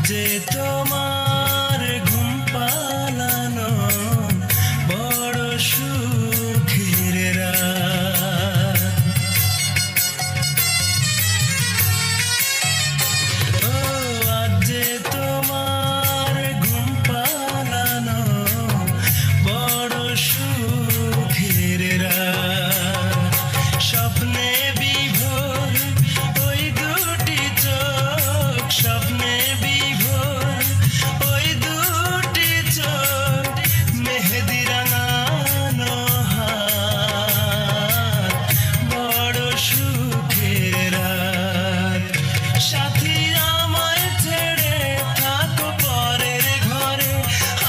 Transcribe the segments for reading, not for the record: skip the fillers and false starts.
যে তোমার ঘুম পালানো বড় সুখের রাত। ও আজ যে তোমার ঘুম পালানো বড় সুখের রাত। স্বপ্নে বিভোর ওই দুটি চোখ, স্বপ্নে বিভোর ওই দুটি চোখ, মেহেদি রাঙানো হাত, বড় সুখের রাত। সাথী আমায় ছেড়ে থাকো পরের ঘরে,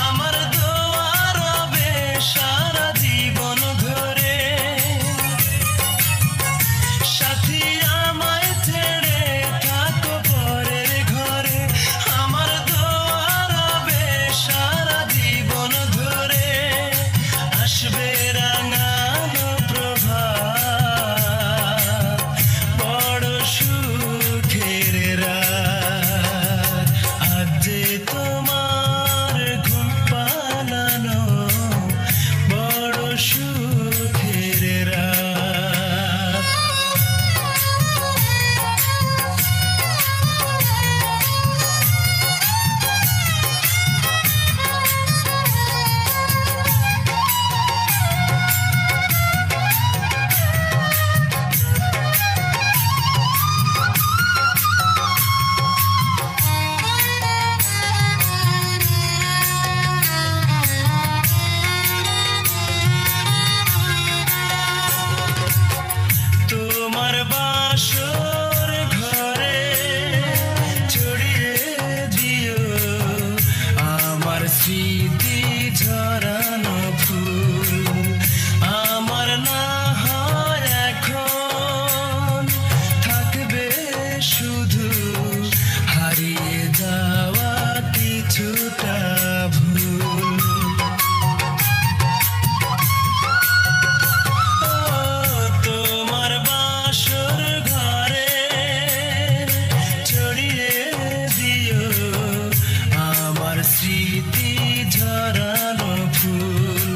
আমার দোয়া রবে সারা জীবন ধরে। সাথী আমায় ছেড়ে থাকো পরের ঘরে, আমার দোয়া রবে সারা জীবন ধরে। আসবে রাঙানো প্রভাত, বড় সুখের রাত। আজ যে তোমার ঘুম পালানো বড় সুখের রাত। তোমার বাসর ঘরে ছড়িয়ে দিও আমার স্মৃতি ঝরানো ফুল। আমার না হয় এখন থাকবে শুধু হারিয়ে যাওয়া কিছুটা ভুল। তোমার বাসর ঘরে ছড়িয়ে দিও আমার স্মৃতি ঝরানো ফুল।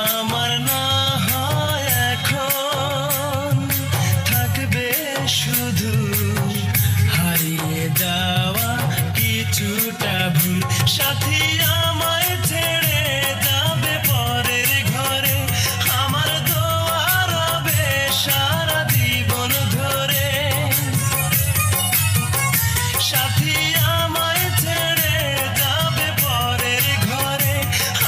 আমার না হয় এখন থাকবে শুধু হারিয়ে যাওয়া কিছুটা ভুল। সাথী আমায় ছেড়ে যাবে পরের ঘরে, আমার দোয়া রবে সারা জীবন ধরে। সাথী আমায় ছেড়ে যাবে পরের ঘরে,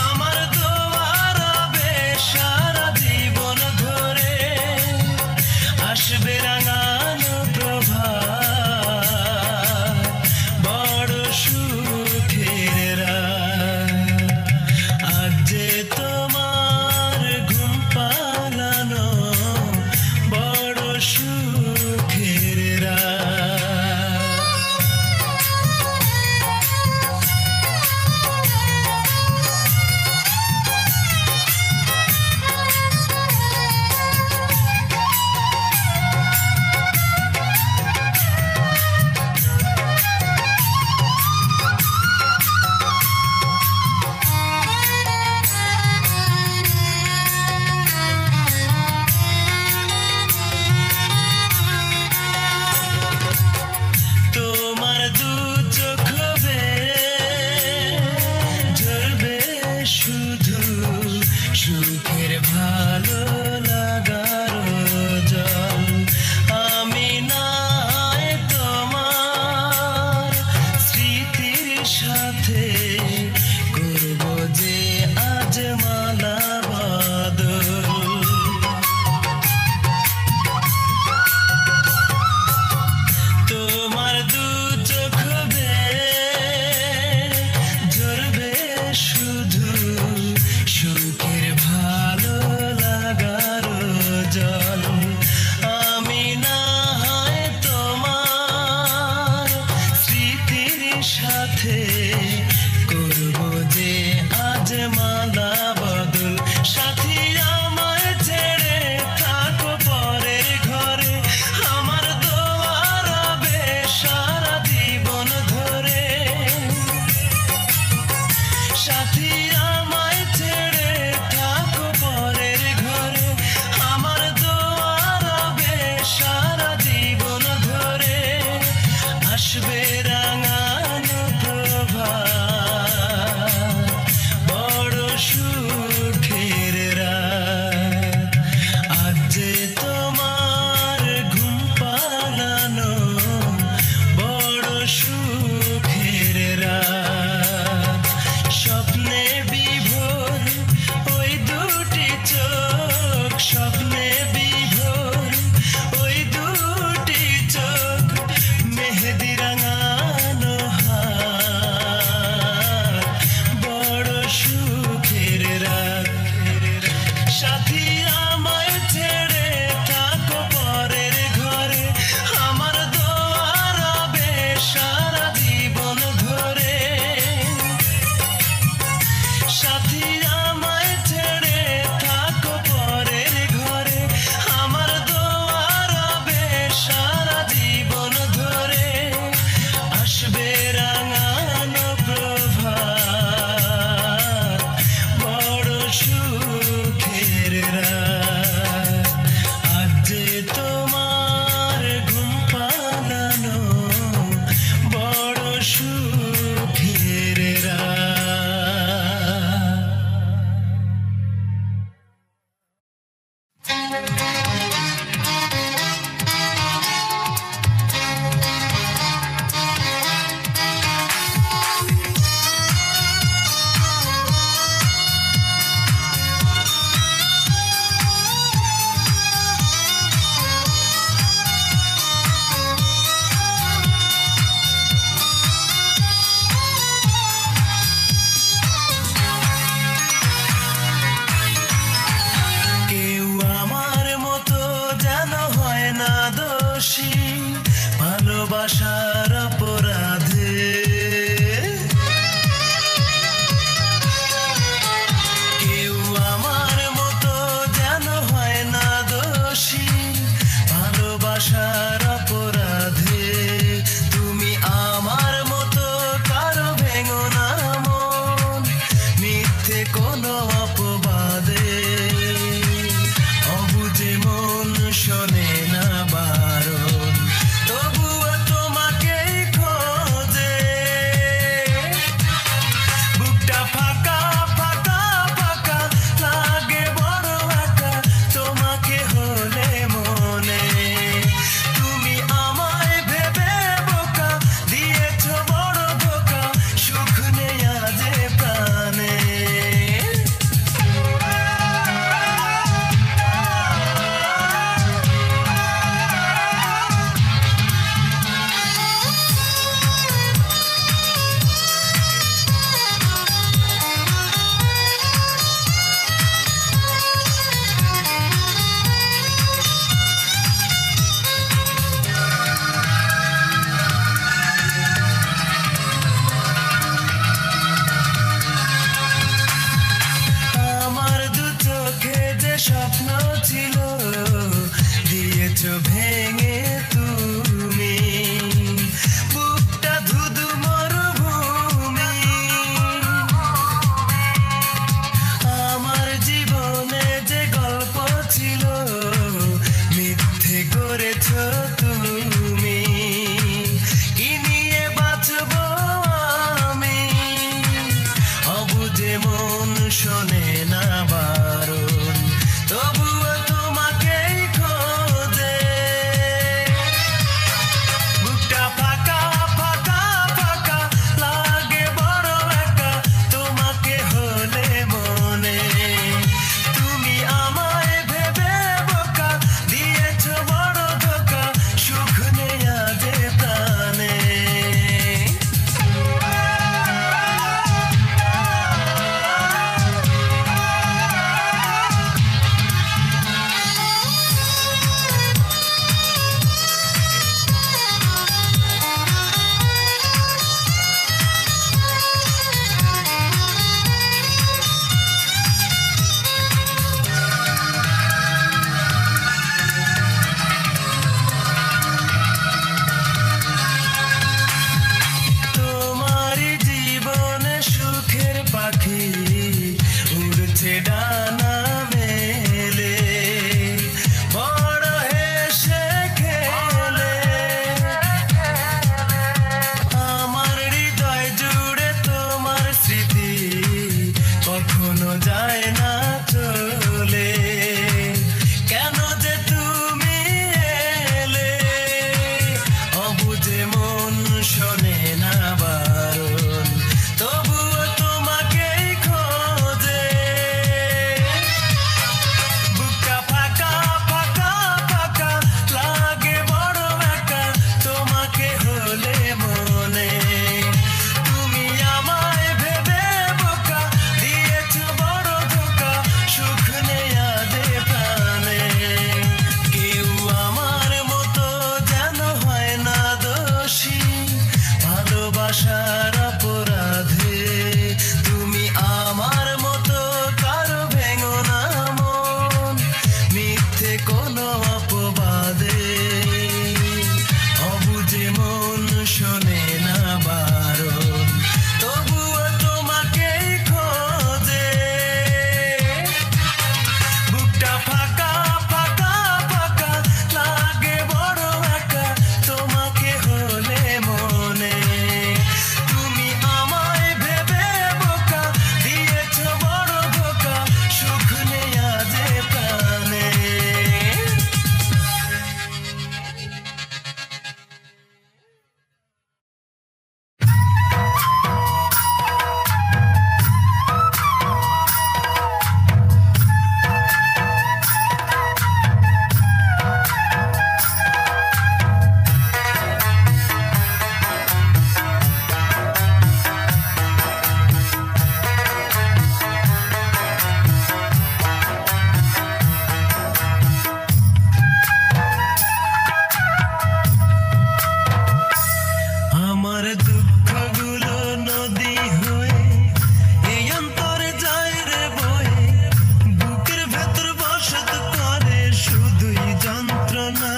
আমার দোয়া রবে সারা জীবন ধরে। আসবে রাঙানো প্রভাত, বড় সুখের রাত। আজ যে তোমার ঘুম পালানো বড় সুখের রাত। তোমার দু চোখ বেয়ে ঝরবে শুধু সুখের ভালো লাগার জল। আমি না হয় তোমার স্মৃতির সাথে করব যে আজ মালা বদল। তোমার দু চোখ বেয়ে ঝরবে শুধু সুখের ভালো লাগার জল। আমি না হয় তোমার স্মৃতির সাথে করব যে আজ মালা বদল। সাথী আমায় ছেড়ে থাকো পরের ঘরে, আমার দোয়া রবে সারা জীবন ধরে। যায় না চলে, কেন যে তুমি এলে, অবুঝে মন শোনে না বারণ, তবুও তোমাকেই খোঁজে। বুকটা ফাঁকা ফাঁকা ফাঁকা লাগে বড় একা, তোমাকে হলে মনে। তুমি আমায় ভেবে বোকা দিয়েছ বড় ধোকা, সুখ নেই আদে প্রাণে। কেউ আমার মতো যেন হয় না দোষী, ভালোবাসার অপরাধে। তুমি আমার মতো কারো ভেঙো না মন, মিথ্যে কোনো অপবাদে। অবুঝে মন শোনে না বারণ, তবুও তোমাকেই খোঁজে। বুকটা ফাঁকা ফাঁকা ফাঁকা লাগে বড় একা, তোমাকে হলে মনে। তুমি আমায় ভেবে বোকা দিয়েছ বড় ধোকা, সুখ নেই আজ এ প্রাণে। আমার দুঃখগুলো নদী হয়ে এই অন্তরে যায় রে বয়ে, বুকের ভেতর বসত করে শুধুই যন্ত্রণা।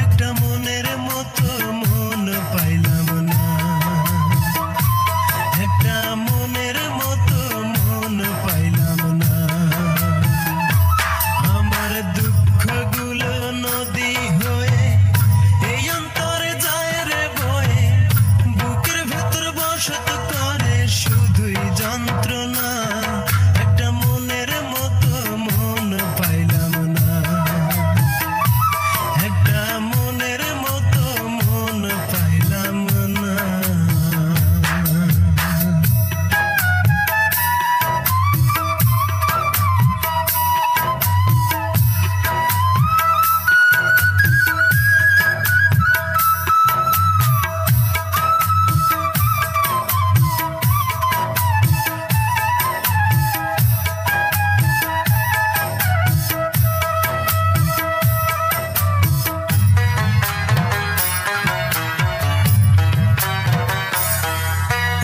একটা মনের মতো মন পাইলাম না, একটা মনের মতো মন পাইলাম না। আমার দুঃখগুলো নদী হয়ে এই অন্তরে যায় রে বয়ে, বুকের ভেতর বসত করে শুধুই যন্ত্রণা। একটা মনের মতো মন পাইলাম না, একটা মনের মতো মন পাইলাম না।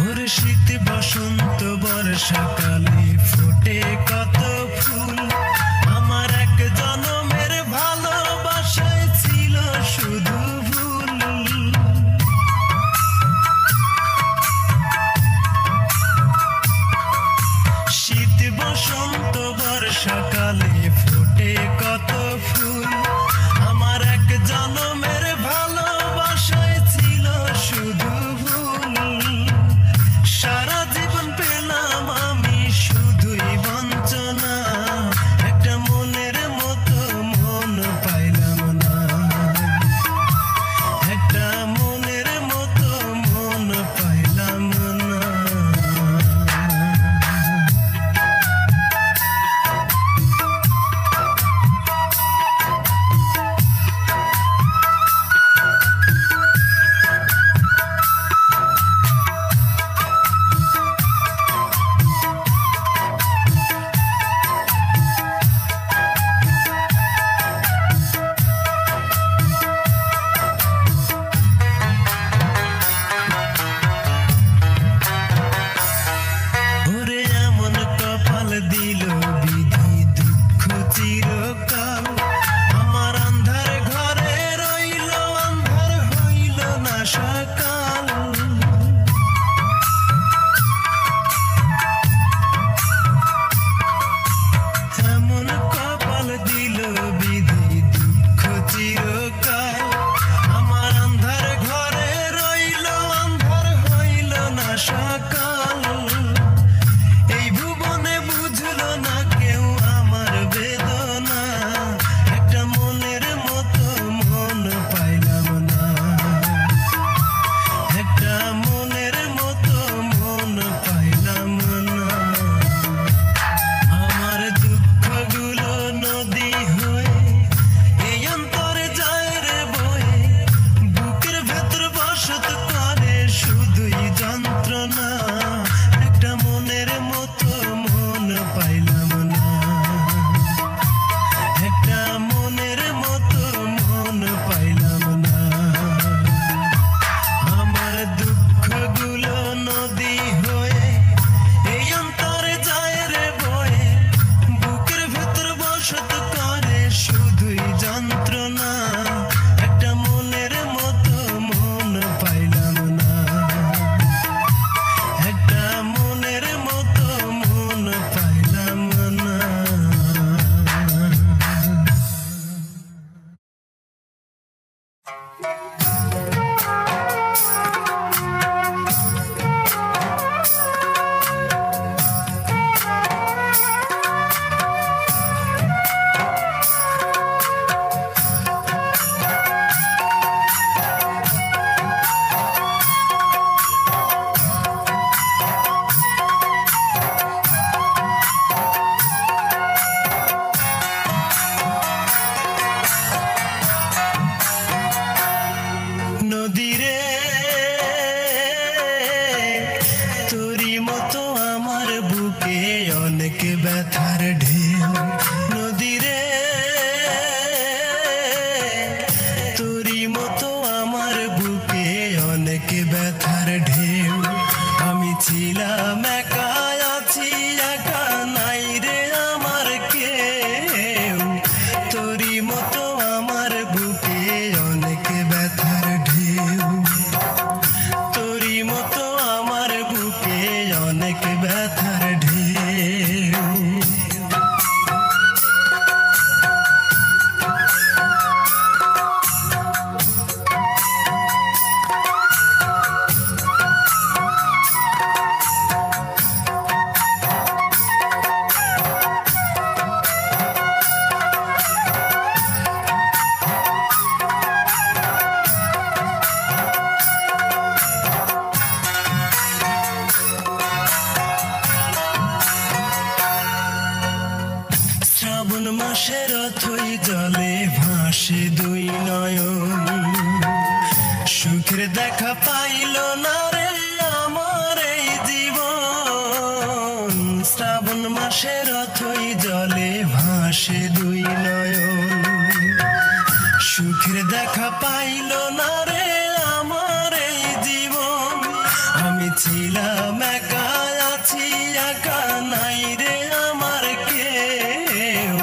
ওরে শীত বসন্ত বর্ষাকালে ফোটে কত ফুল, আমার এক জনমের ভালোবাসায় ছিল শুধু ভুল। শীত বসন্ত বর্ষাকালে ফোটে কত ফুল, আমার এক জনমের ভালোবাসায় ছিল শুধু ভুল। সারা জীবন পেলাম আমি শুধুই বঞ্চনা, একটা মনের মতো মন পাইলাম না, একটা মনের মতো মন পাইলাম না। ওরে এমন কপাল দিল বিধি দুঃখ চিরকাল, আমার আন্ধার ঘরে রইল আন্ধার হইল না সকাল। এমন কপাল দিল বিধি দুঃখ চিরকাল, আমার আন্ধার ঘরে রইল আন্ধার হইল না সকাল। এই ভুবনে বুঝল ছিলাম একা, আছি একা, নাই রে আমার কেউ। তোরই মতো আমার বুকে অনেক ব্যথার ঢেউ, তোরই মতো আমার বুকে অনেক ব্যথার ঢেউ। শ্রাবণ মাসের অথই জলে ভাসে দুই নয়ন, সুখের দেখা পাইল না রে আমার এই জীবন। শ্রাবণ মাসের অথই জলে ভাসে দুই নয়ন, সুখের দেখা পাইল না রে আমার এই জীবন। আমি ছিলাম একা, আছি একা, নাই রে আমার কেউ।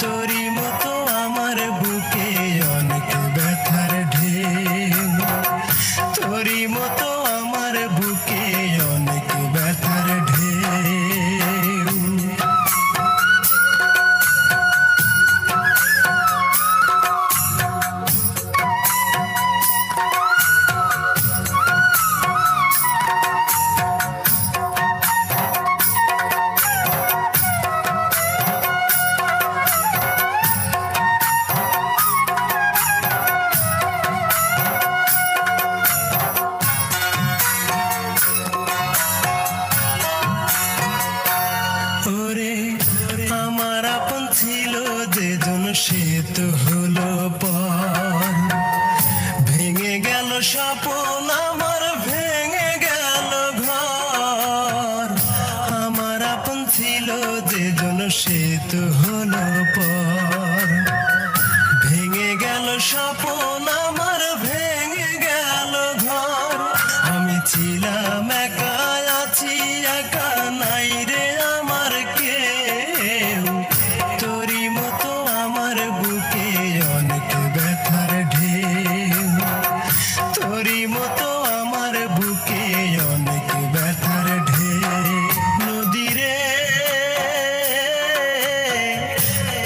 তোরই মতো আমার বুকে অনেক ব্যথার ঢেউ, তোরই মতো আমার বুকে অনেক ব্যথার ঢেউ। ওরে আমার আপন ছিল যেজন, সে তো হলো পর। ভেঙে গেল স্বপ্ন আমার, ভেঙে গেল ঘর। আমার আপন ছিল যেজন, সে তো হলো পর। ভেঙে গেল স্বপ্ন আমার, ভেঙে গেল ঘর। আমি ছিলাম একা, আছি একা, নাই রে আমার কেউ। তোরই মতো আমার বুকে অনেক ব্যথার ঢেউ, তোরই মতো আমার বুকে অনেক ব্যথার ঢেউ। নদী রে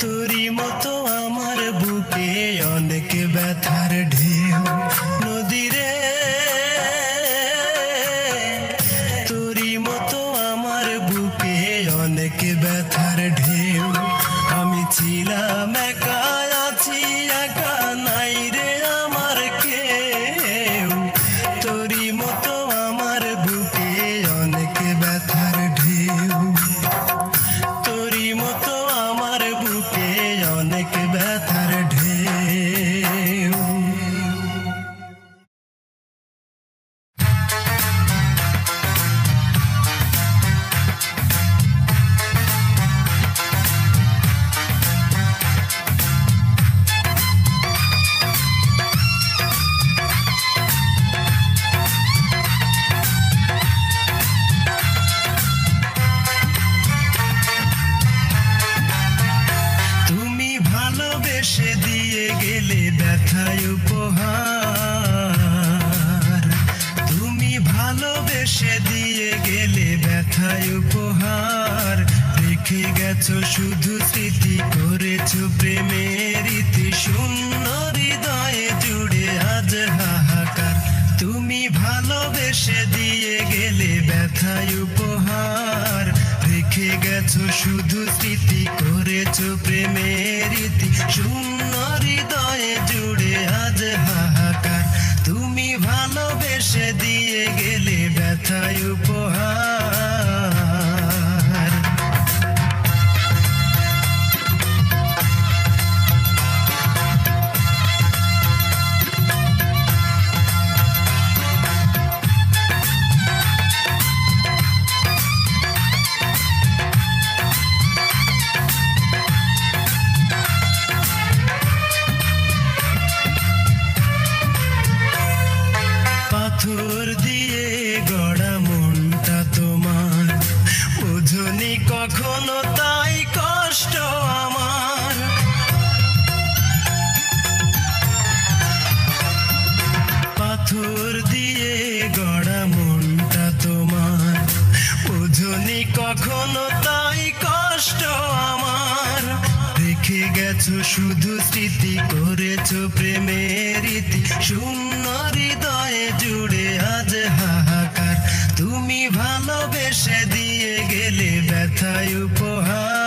তোরই মতো আমার বুকে অনেক ব্যথার ঢেউ। নদী রে তোরই মতো আমার বুকে অনেক ব্যথার ঢেউ। আমি ছিলাম একা, আছি একা, নাই রে আমার কেউ। তোরই মতো আমার বুকে অনেক ব্যথার ঢেউ, তোরই মতো আমার বুকে অনেক ব্যথার ঢেউ। তুমি ভালোবেসে দিয়ে গেলে ব্যথায় উপহার, তুমি ভালোবেসে দিয়ে গেলে ব্যথায় উপহার। রেখে গেছো শুধু স্মৃতি, করেছো প্রেমের ইতি, শূন্য হৃদয়ে জুড়ে আজ হাহাকার। তুমি ভালোবেসে দিয়ে গেলে ব্যথায় উপহার, রেখে গেছো শুধু স্মৃতি, করেছো প্রেমের ইতি, শূন্য হৃদয়ে জুড়ে আজ হাহাকার। তুমি ভালোবেসে দিয়ে গেলে ব্যথায় উপহার। পাথর দিয়ে গড়া মনটা কখনো তাই কষ্ট আমার। পাথর দিয়ে গড়া মনটা তোমার, বুঝনি কখনো তাই কষ্ট আমার। রেখে গেছো শুধু স্মৃতি, করেছো প্রেমের ইতি, শূন্য হৃদয়ে জুড়ে আজ হাহাকার। তুমি ভালোবেসে দিয়ে গেলে ব্যথায় উপহার।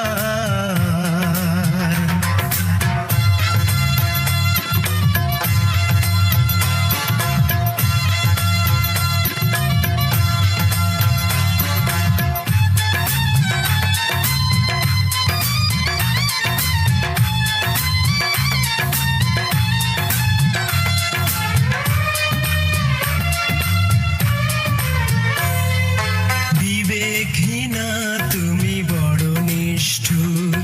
বিবেকহীনা তুমি বড় নিষ্ঠুর,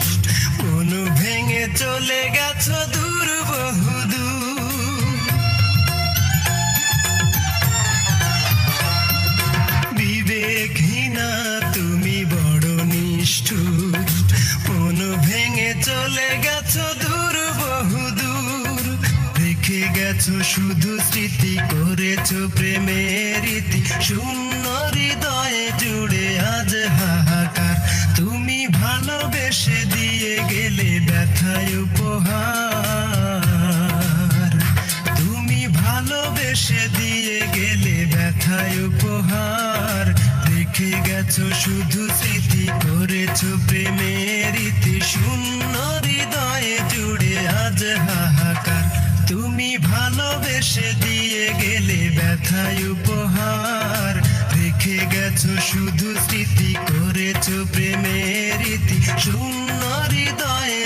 মন ভেঙে চলে গেছো দূর বহুদূর। বিবেকহীনা তুমি বড় নিষ্ঠুর, মন ভেঙে চলে গেছো দূর বহুদূর। রেখে গেছো শুধু স্মৃতি, করেছো প্রেমের ইতি, শূন্য হৃদয়ে জুড়ে আজ হাহাকার। তুমি ভালোবেসে দিয়ে গেলে ব্যথায় উপহার। তুমি ভালোবেসে দিয়ে গেলে ব্যথায় উপহার। রেখে গেছো শুধু স্মৃতি, করেছো প্রেমের ইতি, শূন্য হৃদয়ে জুড়ে আজ হাহাকার। তুমি ভালোবেসে দিয়ে গেলে ব্যথায় উপহার। রেখে গেছো শুধু স্মৃতি, করেছো প্রেমের ইতি, শূন্য হৃদয়ে